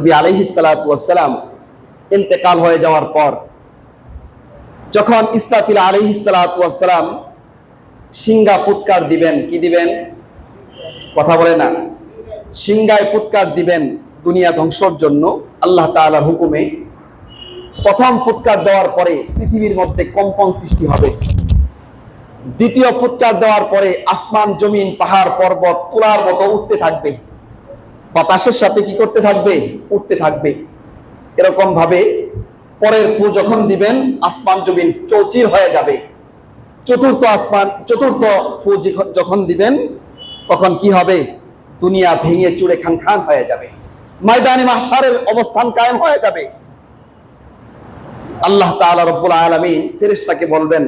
নবী আলাইহিস সালাতু ওয়াস সালাম ইন্তেকাল হয়ে যাওয়ার পর যখন ইসরাফিল আলাইহিস সালাতু ওয়াস সালাম সিংহা ফুৎকার দিবেন, কি দিবেন? কথা বলে না, সিংহায় ফুৎকার দিবেন দুনিয়া ধ্বংসের জন্য আল্লাহ তাআলার হুকুমে। প্রথম ফুৎকার দেওয়ার পরে পৃথিবীর মধ্যে কম্পন সৃষ্টি হবে। দ্বিতীয় ফুৎকার দেওয়ার পরে আসমান জমিন পাহাড় পর্বত তুলার মতো উঠতে থাকবে, বাতাসের সাথে কি করতে থাকবে? উঠতে থাকবে। এরকম ভাবে পরের ফু যখন দিবেন আসমান জমিন চৌচির হয়ে যাবে। চতুর্থ ফু যখন দিবেন তখন কি হবে? দুনিয়া ভেঙে চুরে খান খান হয়ে যাবে, ময়দানে মাহশারের অবস্থান কায়েম হয়ে যাবে। আল্লাহ তাআলা রব্বুল আলামিন ফেরেশতাকে বলবেন,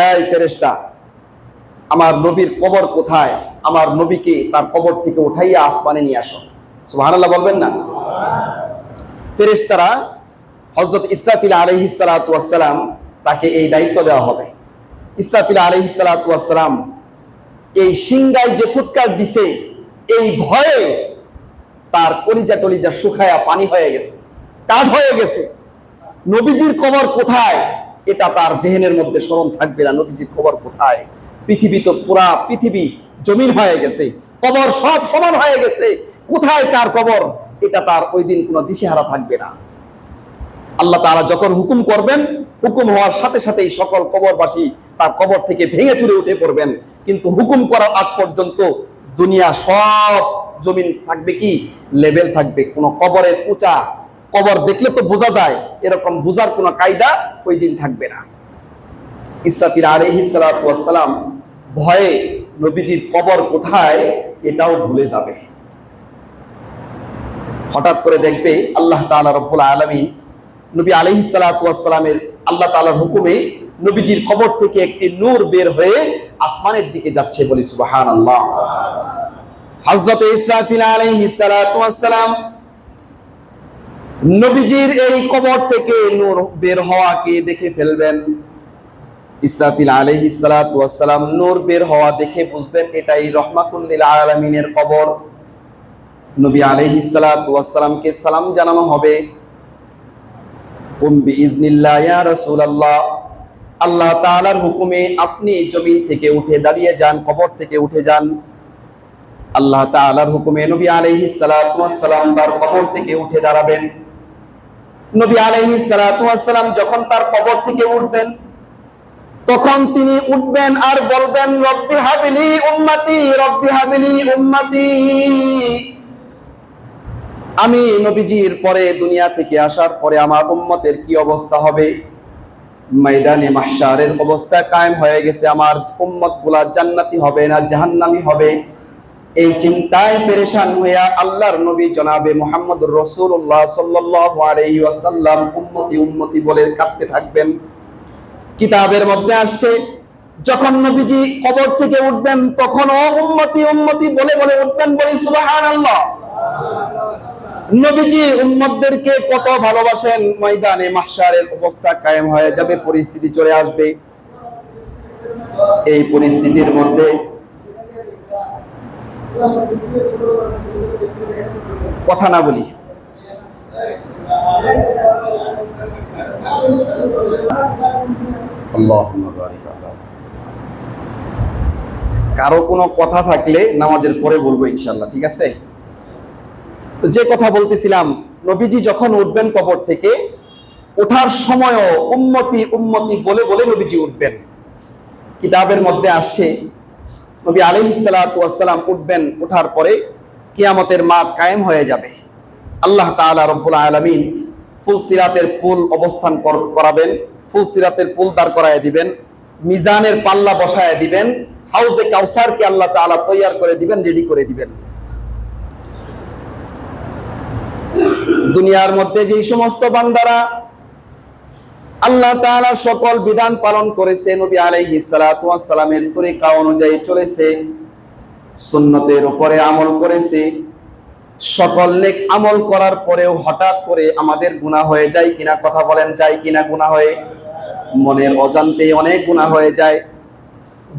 এই ফেরেশতা, আমার নবীর কবর কোথায়? আমার নবীকে তার কবর থেকে উঠাইয়া আসমানে নিয়ে আসো। সুবহানাল্লাহ বলবেন না? ফেরেশতারা হযরত ইসরাফিল আলাইহিস সালাতু ওয়াস সালাম তাকে এই দায়িত্ব দেওয়া হবে। ইসরাফিল আলাইহিস সালাতু ওয়াস সালাম এই সিংহায় যে ফুৎকার দিছে এই ভয়ে তার কলিজা টলিজা শুকায়া পানি হয়ে গেছে, কাঠ হয়ে গেছে। নবীজির কবর কোথায় এটা তার জেহেনের মধ্যে স্মরণ থাকবে না। নবীজির কবর কোথায়? পৃথিবী তো পুরা পৃথিবী জমিন হয়ে গেছে, কবর সব সমান হয়ে গেছে, কোথায় কার কবর এটা তার ওই দিন কোনো দিশেহারা থাকবে না। আল্লাহ তাআলা যখন হুকুম করবেন, হুকুম হওয়ার সাথে সাথেই সকল কবরবাসী তার কবর থেকে ভেঙে চুরে উঠে পড়বেন। কিন্তু হুকুম করার আগ পর্যন্ত দুনিয়া সব জমিন থাকবে কি লেভেল থাকবে। কোন কবরের উঁচা কবর দেখলে তো বোঝা যায়, এরকম বোঝার কোনো কায়দা ওই দিন থাকবে না। ইসরাফিল আলাইহিস সালাতু ওয়াস সালাম ভয়ে নবীজির কবর কোথায় এটাও ভুলে যাবে। হঠাৎ করে দেখবে আল্লাহ তাআলা রব্বুল আলামিন নবী আলাইহিস সালাতু ওয়াস সালামের আল্লাহ তাআলার হুকুমে নবীজির কবর থেকে একটি নূর বের হয়ে আসমানের দিকে যাচ্ছে। বলি সুবহানাল্লাহ। হযরত ইসরাফিল আলাইহিস সালাতু ওয়াস সালাম নবীজির এই কবর থেকে নূর বের হওয়াকে দেখে ফেলবেন। ইসরাফিল আলাইহিস সালাতু ওয়াস সালাম নূর বের হওয়া দেখে বুঝবেন এটাই রাহমাতুল লিল আলামিনের কবর। নবী আলাইহিস সালাতু ওয়াস সালামকে সালাম জানানো হবে, কুম বিইজনিল্লাহ ইয়া রাসূলুল্লাহ, আল্লাহ তাআলার হুকুমে আপনি জমিন থেকে উঠে দাঁড়িয়ে যান, কবর থেকে উঠে যান। আল্লাহ তাআলার হুকুমে নবী আলাইহিস সালাতু ওয়াস সালাম তার কবর থেকে উঠে দাঁড়াবেন। নবী আলাইহিস সালাতু ওয়াস সালাম যখন তার কবর থেকে উঠবেন তখন তিনি উঠবেন আর বলবেন, রব্বি হাবলি উম্মতি, রব্বি হাবলি উম্মতি। আমি নবীজির পরে দুনিয়া থেকে আসার পরে আমার উম্মতের কি অবস্থা হবে? ময়দানে মাহশারের অবস্থা কায়েম হয়ে গেছে, আমার উম্মতগুলা জান্নাতি হবে না জাহান্নামী হবে। এই চিন্তায় পেরেশান হইয়া আল্লাহর নবী জনাবে মুহাম্মদুর রাসূলুল্লাহ সাল্লাল্লাহু আলাইহি ওয়াসাল্লাম উম্মতি উম্মতি বলে কাঁদতে থাকবেন। কিতাবের মধ্যে আসছে যখন নবীজি কবর থেকে উঠবেন তখনও উম্মতি উম্মতি বলে বলে উঠবেন। বলি সুবহানাল্লাহ। নবীজি উম্মতদেরকে কত ভালোবাসেন। ময়দানে মাহশারের অবস্থা কায়েম হয়ে যাবে, পরিস্থিতি চলে আসবে। এই পরিস্থিতির মধ্যে কথা না বলি, আল্লাহুম্মা বারিক আলা কারো কোনো কথা থাকলে নামাজের পরে বলবো ইনশাআল্লাহ, ঠিক আছে? তো যে কথা বলতেছিলাম, নবীজি যখন উঠবেন কবর থেকে, ওঠার সময়ও উম্মতি উম্মতি বলে বলে নবীজি উঠবেন। কিতাবের মধ্যে আসছে নবী আলাইহিস সালাতু ওয়াস সালাম উঠবেন, ওঠার পরে কিয়ামতের মাঠ কায়েম হয়ে যাবে। আল্লাহ তাআলা রব্বুল আলামিন ফুলসিরাতের পুল অবস্থান করাবেন, ফুলসিরাতের পুল দাঁড় করায় দিবেন, মিজানের পাল্লা বসায় দিবেন, হাউজে কাউসারকে আল্লাহ তাআলা তৈয়ার করে দিবেন, রেডি করে দিবেন। দুনিয়ার মধ্যে যে সমস্ত বান্দারা আল্লাহ তাআলা সকল বিধান পালন করেছে, নবী আলাইহিস সালাতু ওয়াস সালামের তরিকা অনুযায়ী চলেছে, সুন্নতের উপরে আমল করেছে, সকল নেক আমল করার পরেও হঠাৎ করে আমাদের গুনাহ হয়ে যায় কিনা? কথা বলেন, যায় কিনা গুনাহ হয়ে? মনের অজান্তে অনেক গুনাহ হয়ে যায়।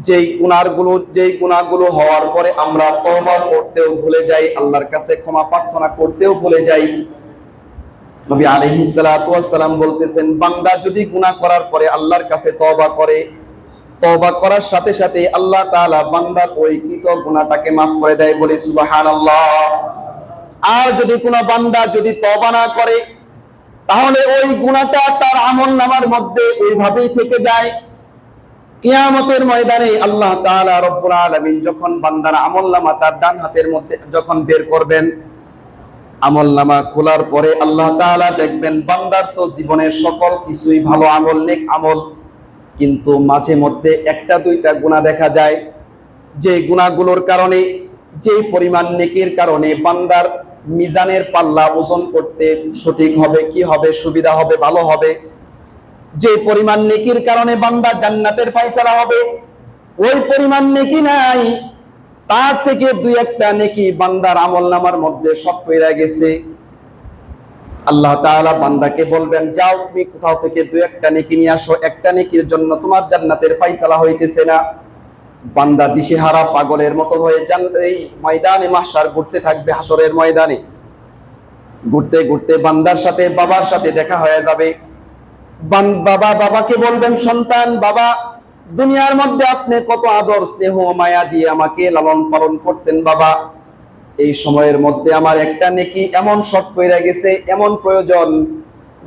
যেই গুনাহগুলো হওয়ার পরে আমরা তওবা করতেও ভুলে যাই, আল্লাহর কাছে ক্ষমা প্রার্থনা করতেও ভুলে যাই। নবী আলাইহিস সালাতু ওয়াস সালাম বলতেছেন, বান্দা যদি গুনাহ করার পরে আল্লাহর কাছে তওবা করে, তওবা করার সাথে সাথে আল্লাহ তাআলা বান্দার ওই কৃত গুনাহটাকে maaf করে দেয়, বলে সুবহানাল্লাহ। আর যদি কোনো বান্দা যদি তওবা না করে, তাহলে ওই গুনাহটা তার আমলনামার মধ্যে ওইভাবেই থেকে যায়। কিয়ামতের ময়দানে আল্লাহ তাআলা রব্বুল আলামিন যখন বান্দার আমলনামা তার ডান হাতের মধ্যে যখন বের করবেন, আমলনামা খোলার পরে আল্লাহ তাআলা দেখবেন বান্দার তো জীবনের সকল কিছুই ভালো আমল, নেক আমল, কিন্তু মাঝে মধ্যে একটা দুইটা গুনাহ দেখা যায়, যে গুনাহগুলোর কারণে, যে পরিমাণ নেকির কারণে বান্দার মিজানের পাল্লা ওজন করতে সঠিক হবে, কি হবে, সুবিধা হবে, ভালো হবে, যে পরিমাণ নেকির কারণে বান্দা জান্নাতের ফয়সালা হবে, ওই পরিমাণ নেকি নাই, তার থেকে দুই একটা নেকি বান্দার আমলনামার মধ্যে সব পড়ে গেছে। আল্লাহ তাআলা বান্দাকে বলবেন, যাও তুমি কোথাও থেকে দুই একটা নেকি নিয়ে আসো, একটা নেকির জন্য তোমার জান্নাতের ফয়সালা হইতেছে না। বান্দা দিশেহারা পাগলের মতো হয়ে এই ময়দানে মাহশার ঘুরতে থাকবে, হাসরের ময়দানে ঘুরতে ঘুরতে বান্দার সাথে বাবার সাথে দেখা হয়ে যাবে। বাবাকে বলবেন, সন্তান, বাবা, দুনিয়ার মধ্যে আপনি কত আদর স্নেহ মায়া দিয়ে আমাকে লালন পালন করতেন বাবা, এই সময়ের মধ্যে আমার একটা নেকি এমন শর্ট পড়ে গেছে, এমন প্রয়োজন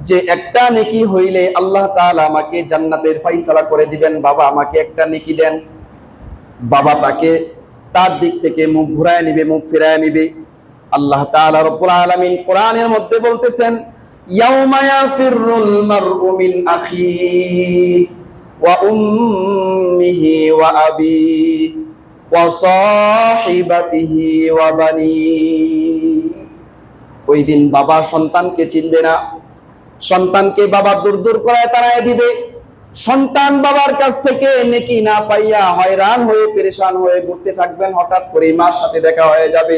যে একটা নেকি হইলে আল্লাহ তাআলা আমাকে জান্নাতের ফয়সালা করে দিবেন, বাবা আমাকে একটা নেকি দেন। বাবা তাকে তার দিক থেকে মুখ ঘুরায় নিবে, মুখ ফিরায় নিবে। আল্লাহ তাআলা রব্বুল আলামিন কোরআনের মধ্যে বলতেছেন, ইয়াউমা ইয়াফিরুল মারউ মিন আখিহি ওয়া উম্মিহি ওয়া আবিহি ওয়া সাহিবাতিহি ওয়া বানিহি। ওই দিন বাবা সন্তানকে চিনবে না, সন্তানকে বাবা দূর দূর করায় তাড়ায় দিবে। সন্তান বাবার কাছ থেকে নেকি না পাইয়া হয়রান হয়ে পেরেশান হয়ে ঘুরতে থাকবেন, হঠাৎ করে মার সাথে দেখা হয়ে যাবে,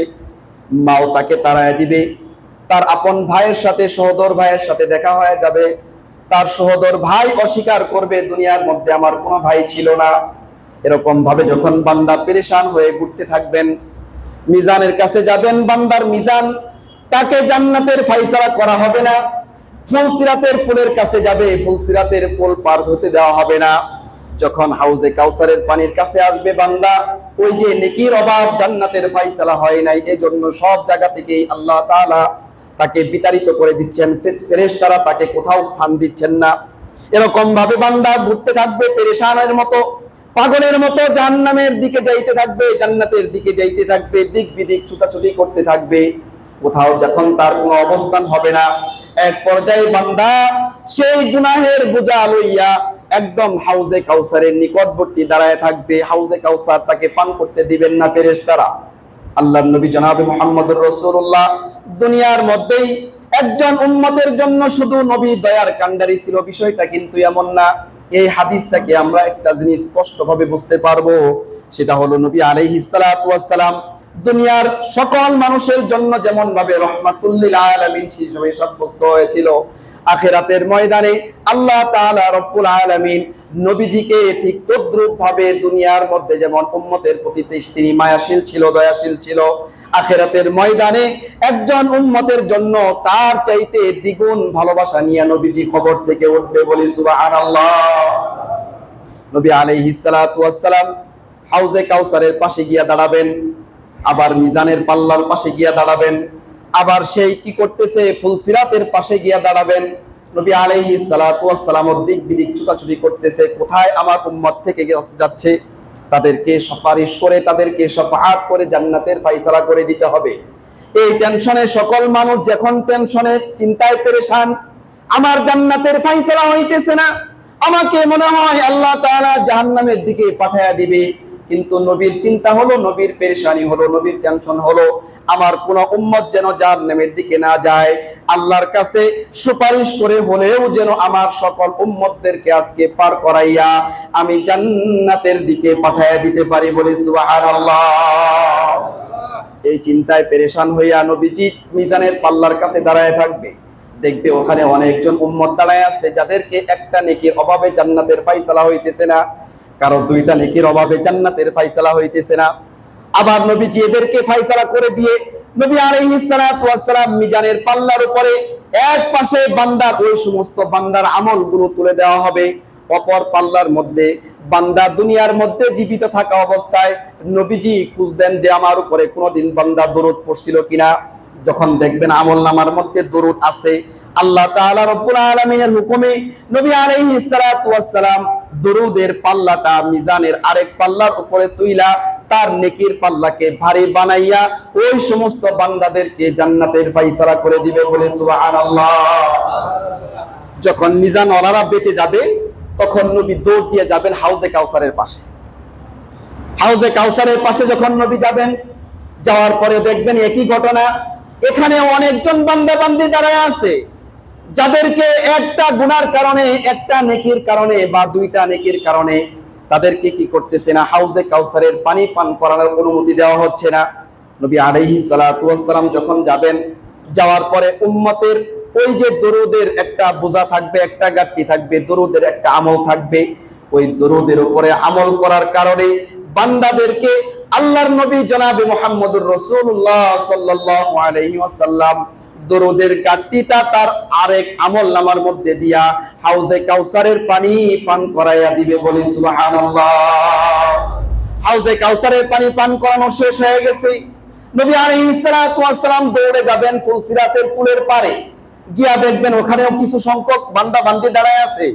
মাও তাকে তাড়ায় দিবে। তার আপন ভাইয়ের সাথে, সহোদর ভাইয়ের সাথে দেখা হয়ে যাবে, তার সহোদর ভাই অস্বীকার করবে, দুনিয়ার মধ্যে আমার কোনো ভাই ছিল না। এরকম ভাবে যখন বান্দা পেরেশান হয়ে ঘুরতে থাকবেন, মিজানের কাছে যাবেন, বান্দার মিজান, তাকে জান্নাতের ফয়সালা করা হবে না। ফুলসিরাতের পুলের কাছে যাবে, ফুলসিরাতের পুল পার হতে দেওয়া হবে না। যখন হাউজে কাউসারের পানির কাছে আসবে বান্দা, ওই যে নেকির অভাব, জান্নাতের ফয়সালা হয় নাই, এজন্য সব জায়গা থেকেই আল্লাহ তাআলা তাকে বিতাড়িত করে দিচ্ছেন, ফেরেশতারা তাকে কোথাও স্থান দিচ্ছেন না। এরকম ভাবে বান্দা ঘুরতে থাকবে পেরেশানের মতো, পাগলের মতো জাহান্নামের দিকে যাইতে থাকবে, জান্নাতের দিকে যাইতে থাকবে, দিক বিদিক ছুটাছুটি করতে থাকবে, কোথাও যখন তার কোনো অবস্থান হবে না, এক পর্যায়ে বান্দা সেই গুনাহের বোঝা লইয়া একদম হাউজে কাউসারের নিকটবর্তী দাঁড়ায় থাকবে। হাউজে কাউসার তাকে পান করতে দিবেন না ফেরেশতারা। আল্লাহর নবী জনাবে মুহাম্মদুর রাসূলুল্লাহ দুনিয়ার মধ্যেই একজন উম্মতের জন্য শুধু নবী দয়ার কান্ডারি ছিল, বিষয়টা কিন্তু এমন না। এই হাদিস থেকে আমরা একটা জিনিস স্পষ্টভাবে বুঝতে পারবো, সেটা হলো নবী আলাইহিস সালাতু ওয়াস সালাম দুনিয়ার সকল মানুষের জন্য যেমন ভাবে রহমাতুল লিল আলামিন হিসেবে সাব্যস্ত হয়েছিল, আখিরাতের ময়দানে আল্লাহ তাআলা রব্বুল আলামিন নবীজিকে ঠিক তদ্রূপ ভাবে দুনিয়ার মধ্যে যেমন উম্মতের প্রতি তিনি মায়াশীল ছিল, দয়াশীল ছিল, আখিরাতের ময়দানে একজন উম্মতের জন্য তার চাইতে দ্বিগুণ ভালোবাসা নিয়ে নবীজি খবর থেকে উঠবে, বলি সুবহানাল্লাহ। নবী আলাইহিস সালাতু ওয়াস সালাম হাউজে কাউসারের পাশে গিয়া দাঁড়াবেন, আবার মিজানের পাল্লার পাশে গিয়া দাঁড়াবেন, আবার সেই কি করতেছে ফুলসিরাতের পাশে গিয়া দাঁড়াবেন। নবী আলাইহিস সালাতু ওয়াস সালাম দিক বিদিক ছুটাছুটি করতেছে, কোথায় আমার উম্মত থেকে যাচ্ছে, তাদেরকে সুপারিশ করে, তাদেরকে শাফাআত করে জান্নাতের ফয়সালা করে দিতে হবে। এই টেনশনে সকল মানুষ যখন টেনশনে চিন্তায় পেরেশান, আমার জান্নাতের ফয়সালা হইতেছে না, আমাকে মনে হয় আল্লাহ তাআলা জাহান্নামের দিকে পাঠায়া দিবে, কিন্তু নবীর চিন্তা হলো, নবীর পেরেশানি হলো, নবীর টেনশন হলো আমার কোন উম্মত যেন জাহান্নামের দিকে না যায়, আল্লাহর কাছে সুপারিশ করে হলেও যেন আমার সকল উম্মতদেরকে আজকে পার করাইয়া আমি জান্নাতের দিকে পাঠায়া দিতে পারি, বলি সুবহানাল্লাহ। এই চিন্তায় পেরেশান হইয়া নবীজি মিজানের পাল্লার কাছে দাঁড়ায় থাকবে, দেখবে ওখানে অনেকজন উম্মত দাঁড়ায় আছে যাদেরকে একটা নেকির অভাবে জান্নাতের ফয়সালা হইতেছে না। কারো দুইটা নেকির অভাবে জান্নাতের ফায়সালা হইতেছে না। আবার নবীজি এদেরকে ফায়সালা করে দিয়ে নবী আলাইহিস সালাতু ওয়াস সালাম মিজানের পাল্লার উপরে এক পাশে বান্দার ওই সমস্ত বান্দার আমলগুলো তুলে দেওয়া হবে, অপর পাল্লার মধ্যে বান্দা দুনিয়ার মধ্যে জীবিত থাকা অবস্থায় নবীজি খুঁজবেন যে আমার উপরে কোনোদিন বান্দা দরুদ পড়ছিল কিনা। যখন দেখবেন আমলনামার মধ্যে দরুদ আছে, আল্লাহ তাআলা রব্বুল আলামিনের হুকুমে নবী আলাইহিস সালাতু ওয়াস সালাম দরুদের পাল্লাটা মিজানের আরেক পাল্লার উপরে তুইলা তার নেকির পাল্লাকে ভারী বানাইয়া ওই সমস্ত বান্দাদেরকে জান্নাতের ফায়সালা করে দিবে বলে সুবহানাল্লাহ। যখন মিজান ওয়ালারা বেঁচে যাবে তখন নবী দৌড় দিয়ে যাবেন হাউজে কাউসারের পাশে। হাউজে কাউসারের পাশে যখন নবী যাবেন, যাওয়ার পরে দেখবেন একই ঘটনা, এখানে অনেকজন বান্দা বান্দি দাঁড়ায় আছে যাদেরকে একটা গুনার কারণে, একটা নেকির কারণে বা দুইটা নেকির কারণে তাদেরকে কি করতেছে না, হাউজে কাউসারের পানি পান করানোর অনুমতি দেওয়া হচ্ছে না। নবী আলাইহিস সালাতু ওয়াস সালাম যখন যাবেন, যাওয়ার পরে উম্মতের ওই যে দরুদের একটা বোঝা থাকবে, একটা গাঁটটি থাকবে, দরুদের একটা আমল থাকবে, ওই দরুদের উপরে আমল করার কারণে বান্দাদেরকে আল্লাহর নবী জনাবে মুহাম্মদুর রাসূলুল্লাহ সাল্লাল্লাহু আলাইহি ওয়াসাল্লাম দরুদের গাঁটটিটা তার আরেক আমল নামার মধ্যে দিয়া হাউজে কাউসারের পানি পান করাইয়া দিবে বলি সুবহানাল্লাহ। হাউজে কাউসারের পানি পান করানো শেষ হয়ে গেছে, নবী আলাইহিস সালাতু ওয়াস সালাম দৌড়ে যাবেন ফুলসিরাতের পুলের পারে, গিয়া দেখবেন ওখানেও কিছু সংখ্যক বান্দা বান্দি দাঁড়ায় আছে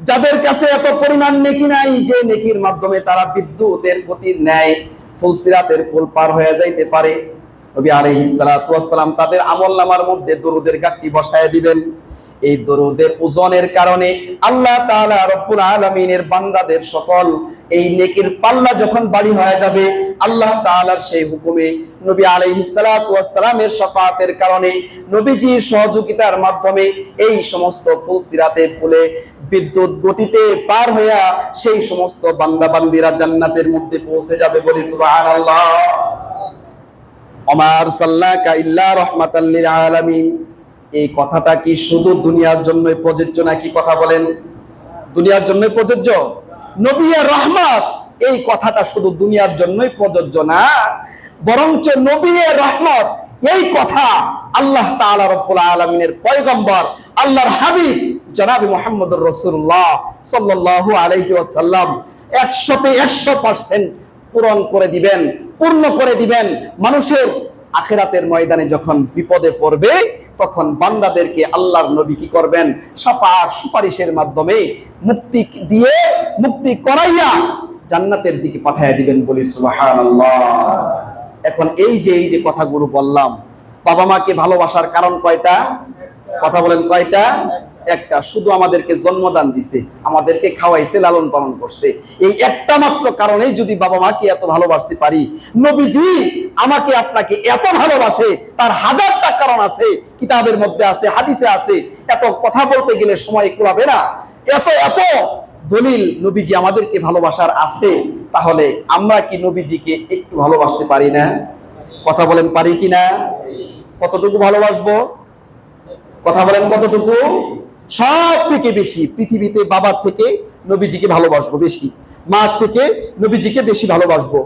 যাদের কাছে এত পরিমাণ নেকি নাই যে নেকির মাধ্যমে তারা বিদ্যুতের গতির ন্যায় ফুলসিরাতের পুল পার হয়ে যাইতে পারে। নবী আলাইহিস সালাতু ওয়াস সালাম তাদের আমলনামার মধ্যে দরুদের গাঁটটি বসায় দিবেন। এই দরুদের ওজনের কারণে আল্লাহ তাআলা রব্বুল আলামিনের বান্দাদের সকল এই নেকির পাল্লা যখন ভারী হয়ে যাবে, আল্লাহ তাআলার সেই হুকুমে নবী আলাইহিস সালাতু ওয়াস সালামের শাফাআতের কারণে, নবীজির সহযোগিতার মাধ্যমে এই সমস্ত ফুলসিরাতের পুলে বিদ্যুৎ গতিতে পার হইয়া সেই সমস্ত বান্দা বান্দিরা জান্নাতের মধ্যে পৌঁছে যাবে বলি সুবহানাল্লাহ। ওমা আরসালনাকা ইল্লা রাহমাতাল লিল আলামিন, এই কথাটা কি শুধু দুনিয়ার জন্যই প্রযোজ্য নাকি? কথা বলেন, দুনিয়ার জন্যই প্রযোজ্য? নবী রহমত এই কথাটা শুধু দুনিয়ার জন্যই প্রযোজ্য না, বরঞ্চ নবী রহমত এই কথা আল্লাহ তাআলা রব্বুল আলামিনের পয়গম্বর আল্লাহর হাবিব জনাবে মুহাম্মদুর রাসূলুল্লাহ সাল্লাল্লাহু আলাইহি ওয়াসাল্লাম 100% পূরণ করে দিবেন, পূর্ণ করে দিবেন। মানুষের আখিরাতের ময়দানে যখন বিপদে পড়বে তখন বান্দাদেরকে আল্লাহর নবী কি করবেন, শাফাআত সুপারিশের মাধ্যমে মুক্তি দিয়ে, মুক্তি করাইয়া জান্নাতের দিকে পাঠিয়ে দিবেন বলি সুবহানাল্লাহ। এখন এই যে কথাগুলো বললাম, বাবা মাকে ভালোবাসার কারণ কয়টা? কথা বলেন, কয়টা? একটা, শুধু আমাদেরকে জন্মদান দিছে, আমাদেরকে খাওয়াইছে, লালন পালন করছে, এই একটা মাত্র কারণেই যদি বাবা মাকে এত ভালোবাসতে পারি, নবীজি আমাকে আপনাকে এত ভালোবাসে, তার হাজারটা কারণ আছে, কিতাবের মধ্যে আছে, হাদিসে আছে, এত কথা বলতে গেলে সময় কুলাবে না, এত এত দলিল নবীজি আমাদেরকে ভালোবাসার আছে। তাহলে আমরা কি নবীজিকে একটু ভালোবাসতে পারি না? কথা বলেন, পারি কি না? কতটুকু ভালোবাসবো? কথা বলেন, কতটুকু? সব থেকে বেশি পৃথিবীতে বাবার থেকে নবীজিকে ভালোবাসবো বেশি, মার থেকে নবীজিকে বেশি ভালোবাসবো,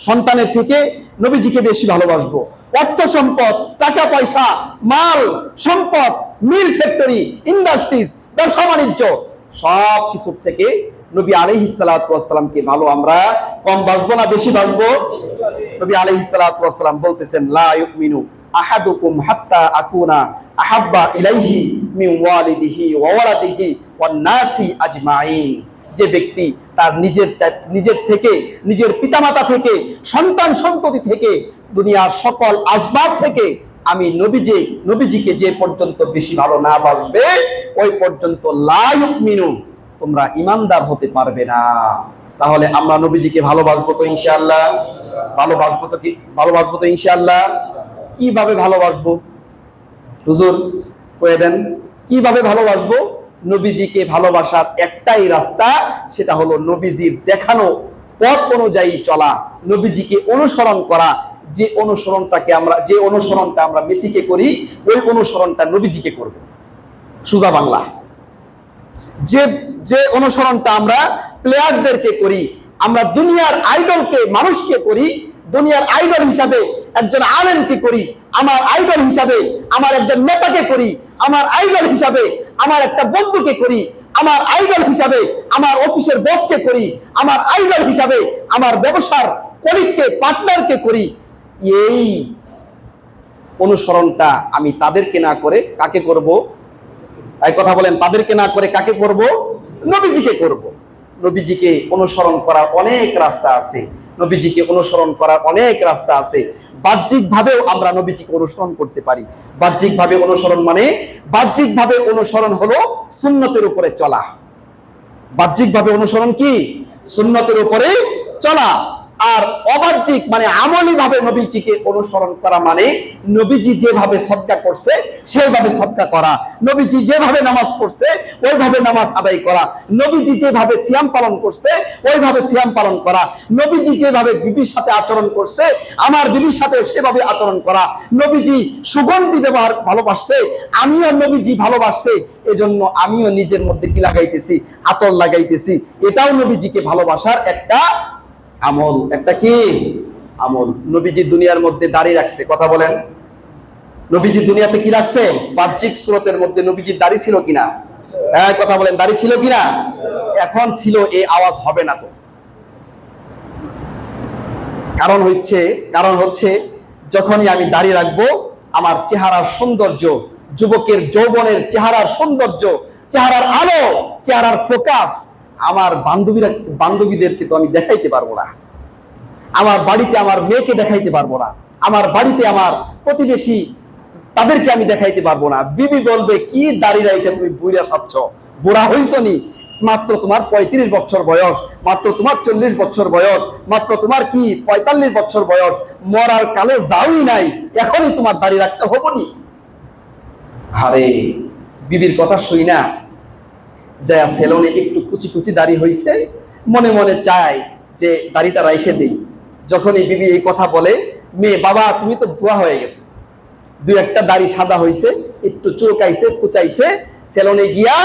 সন্তানের থেকে নবীজিকে বেশি ভালোবাসবো। অর্থ সম্পদ, টাকা পয়সা, মাল সম্পদ, মিল ফ্যাক্টরি, ইন্ডাস্ট্রিজ, ব্যবসা বাণিজ্য, সব কিছুর থেকে নবী আলাইহিস সালাতু ওয়াস সালামকে ভালো আমরা কম বাসবো না বেশি বাসবো? নবী আলাইহিস সালাতু ওয়াস সালাম বলতেছেন, লা ইউমিনু আহাদুকুম হাত্তা আকুনা আহাব্বা ইলাইহি মিন ওয়ালিদিহি ওয়া ওয়ালাদিহি ওয়ান নাসি আজমাইন। যে ব্যক্তি তার নিজের থেকে, নিজের পিতামাতা থেকে, সন্তান সন্ততি থেকে, দুনিয়ার সকল আসবাব থেকে আমি নবীজিকে যে পর্যন্ত বেশি ভালো না বাসবে, ওই পর্যন্ত লা ইউমিনু, তোমরা ঈমানদার হতে পারবে না। তাহলে আমরা নবীজিকে ভালোবাসবো তো ইনশাআল্লাহ? ভালোবাসবো তো ইনশাআল্লাহ? কিভাবে ভালোবাসবো হুজুর কয়ে দেন, কিভাবে ভালোবাসবো? নবীজিকে ভালোবাসার একটাই রাস্তা, সেটা হলো নবীজির দেখানো পথ অনুযায়ী চলা, নবীজিকে অনুসরণ করা। যে অনুসরণটা আমরা মেসিকে করি, ওই অনুসরণটা নবীজিকে করব। সোজা বাংলা, যে যে অনুসরণটা আমরা প্লেয়ারদেরকে করি, আমরা দুনিয়ার আইডলকে মানুষকে করি, দুনিয়ার আইডল হিসাবে একজন আলেমকে করি, আমার আইডল হিসাবে আমার একজন নেতাকে করি, আমার আইডল হিসাবে আমার একটা বন্ধুকে করি, আমার আইডল হিসাবে আমার অফিসের বসকে করি, আমার আইডল হিসাবে আমার ব্যবসার কলিগকে পার্টনারকে করি। এই অনুসরণটা আমি তাদেরকে না করে কাকে করব? এই কথা বলেন, তাদেরকে না করে কাকে করব? নবীজিকে করব। নবীজিকে অনুসরণ করার অনেক রাস্তা আছে, নবীজিকে অনুসরণ করার অনেক রাস্তা আছে। বাহ্যিকভাবেও আমরা নবীজিকে অনুসরণ করতে পারি। বাহ্যিকভাবে অনুসরণ মানে, বাহ্যিকভাবে অনুসরণ হলো সুন্নতের উপরে চলা। বাহ্যিকভাবে অনুসরণ কি? সুন্নতের উপরে চলা। আর অবাহ্যিক মানে আমলি ভাবে নবীজিকে অনুসরণ করা মানে নবীজি যেভাবে সদকা করছে সেইভাবে সদকা করা, নবীজি যেভাবে নামাজ পড়ছে ওইভাবে নামাজ আদায় করা, নবীজি যেভাবে সিয়াম পালন করছে ওইভাবে সিয়াম পালন করা, নবীজি যেভাবে বিবির সাথে আচরণ করছে আমার বিবির সাথে সেভাবে আচরণ করা, নবীজি সুগন্ধি ব্যবহার ভালোবাসছে আমিও নবীজি ভালোবাসছে, এজন্য আমিও নিজের মধ্যে কি লাগাইতেছি? আতর লাগাইতেছি। এটাও নবীজিকে ভালোবাসার একটা আমল। একটা কি আমল? নবীজি দুনিয়ার মধ্যে দাড়ি রাখছে, কথা বলেন। নবীজি দুনিয়াতে কি রাখছে? বাহ্যিক স্রোতের মধ্যে নবীজির দাড়ি ছিল কিনা? হ্যাঁ, কথা বলেন, দাড়ি ছিল কিনা? এখন ছিল, এই আওয়াজ হবে না তো। কারণ হচ্ছে যখনই আমি দাড়ি রাখবো আমার চেহারার সৌন্দর্য, যুবকের যৌবনের চেহারার সৌন্দর্য, চেহারার আলো, চেহারার ফোকাস আমার বান্ধবীদেরকে তো আমি দেখাইতে পারবো না, আমার বাড়িতে আমার মেয়েকে দেখাইতে পারবো না, আমার বাড়িতে আমার প্রতিবেশী তাদেরকে আমি দেখাইতে পারবো না। বিবি বলবে, কি দাড়ি রাইখে তুমি বুইরা সাচ্ছ, বুড়া হইছ নি? মাত্র তোমার 35 বছর বয়স, মাত্র তোমার 40 বছর বয়স, মাত্র তোমার কি 45 বছর বয়স, মরার কালে যাওই নাই, এখনই তোমার দাড়ি রাখতে হবো নি? আরে বিবির কথা শুই না যায় সেলুনে একটু কুচি কুচি দাড়ি হইছে, মনে মনে চায় যে দাড়িটা রাইখে দেই। যখনই বিবি এই কথা বলে, মেয়ে, বাবা তুমি তো বুড়া হয়ে গেছো, দুই একটা দাড়ি সাদা হইছে, একটু চুলকাইছে কুচাইছে, সেলুনে গিয়া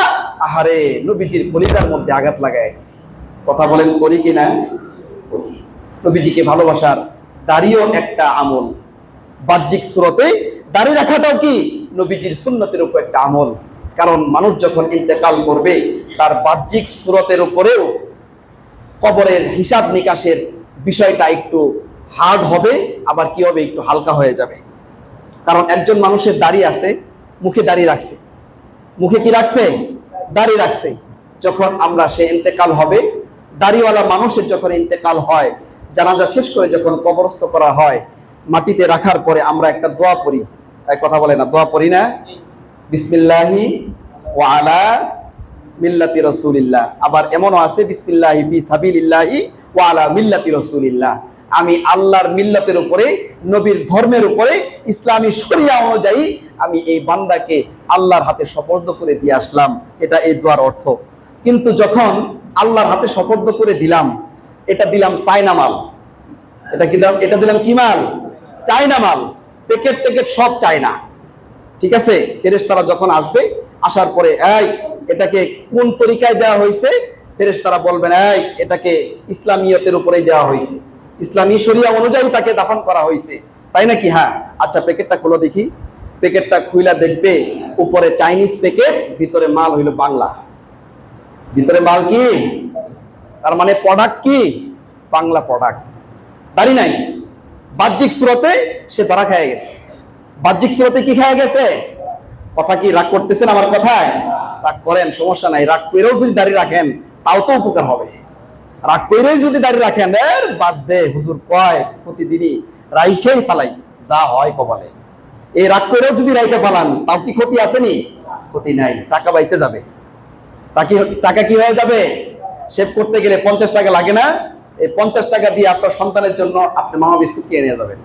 আহারে নবীজির কলিজার মধ্যে আঘাত লাগাই দিছে। কথা বলেন, করি কিনা? করি। নবীজিকে ভালোবাসার দাড়িও একটা আমল। বাহ্যিক সুরতে দাড়ি রাখাটাও কি নবীজির সুন্নতের উপর একটা আমল। কারণ মানুষ যখন ইন্তেকাল করবে তার বাহ্যিক সুরতের উপরেও কবরের হিসাব নিকাশের বিষয়টা একটু হার্ড হবে, আবার কি হবে, একটু হালকা হয়ে যাবে। কারণ একজন মানুষের দাড়ি আছে, মুখে দাড়ি রাখছে, মুখে কি রাখছে? দাড়ি রাখছে। যখন আমরা সে ইন্তেকাল হবে, দাড়িওয়ালা মানুষের যখন ইন্তেকাল হয়, জানাজা শেষ করে যখন কবরস্থ করা হয়, মাটিতে রাখার পরে আমরা একটা দোয়া পড়ি। এক কথা বলে না, দোয়া পড়ি না? বিসমিল্লাহি ওয়া আলা মিল্লাতি রাসূলিল্লাহ। আবার এমনও আছে বিসমিল্লাহি ফি সাবিলিল্লাহি ওয়া আলা মিল্লাতি রাসূলিল্লাহ। আমি আল্লাহর মিল্লাতের উপরে, নবীর ধর্মের উপরে, ইসলামী শরিয়া অনুযায়ী আমি এই বান্দাকে আল্লাহর হাতে সুপর্দ করে দিয়ে আসলাম। এটা এই দোয়ার অর্থ। কিন্তু যখন আল্লাহর হাতে সুপর্দ করে দিলাম, এটা দিলাম চায়না মাল। এটা কি দিলাম? এটা দিলাম কি মাল? চায়না মাল। প্যাকেট টেকেট সব চায়না। ঠিক আছে? ফেরেশতারা যখন আসবে, আসার পরে এটাকে কোন তরিকায় দেওয়া হয়েছে, ফেরেশতারা বলবেন এটাকে ইসলামিয়তের উপরেই দেওয়া হয়েছে, ইসলামী শরিয়া অনুযায়ী তাকে দাফন করা হয়েছে, তাই নাকি? হ্যাঁ, আচ্ছা প্যাকেটটা খোলো দেখি। প্যাকেটটা খুইলা দেখবে উপরে চাইনিজ প্যাকেট, ভিতরে মাল হইল বাংলা। ভিতরে মাল কি? তার মানে প্রোডাক্ট কি? বাংলা প্রোডাক্ট। দাড়ি নাই, বাহ্যিক স্রোতে সে ধরা খেয়ে গেছে। বাহ্যিক স্রোতে কি খেয়ে গেছে? কথা কি রাগ করতেছেন আমার কথায়? রাগ করেন, সমস্যা নাই। রাগ করেও যদি দাড়ি রাখেন তাও তো উপকার হবে। রাগ করেই যদি দাড়ি রাখেন, বাদ দে, হুজুর কয় প্রতিদিনই রাইখেই ফালাই, যা হয় কপালে। এই রাগ করেও যদি রাইখে ফালান তাও কি ক্ষতি আসেনি? ক্ষতি নাই, টাকা বাইচে যাবে। টাকা কি হয়ে যাবে? সেভ করতে গেলে 50 টাকা লাগে না? এই 50 টাকা দিয়ে আপনার সন্তানের জন্য আপনি মামা বিস্কুট কিনে নিয়ে যাবেন।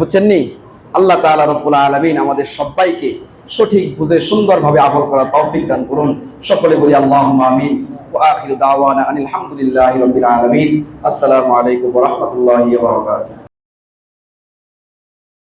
বুঝছেন নি? আল্লাহ তাআলা রব্বুল আলামিন আমাদের সবাইকে সঠিক বুঝে সুন্দরভাবে আমল করার তৌফিক দান করুন। সকলে বলি আল্লাহুম্মা আমিন। ওয়া আখিরু দাওয়ানা আনিল হামদুলিল্লাহি রাব্বিল আলামিন। আসসালামু আলাইকুম ওয়া রাহমাতুল্লাহি ওয়া বারাকাতুহু।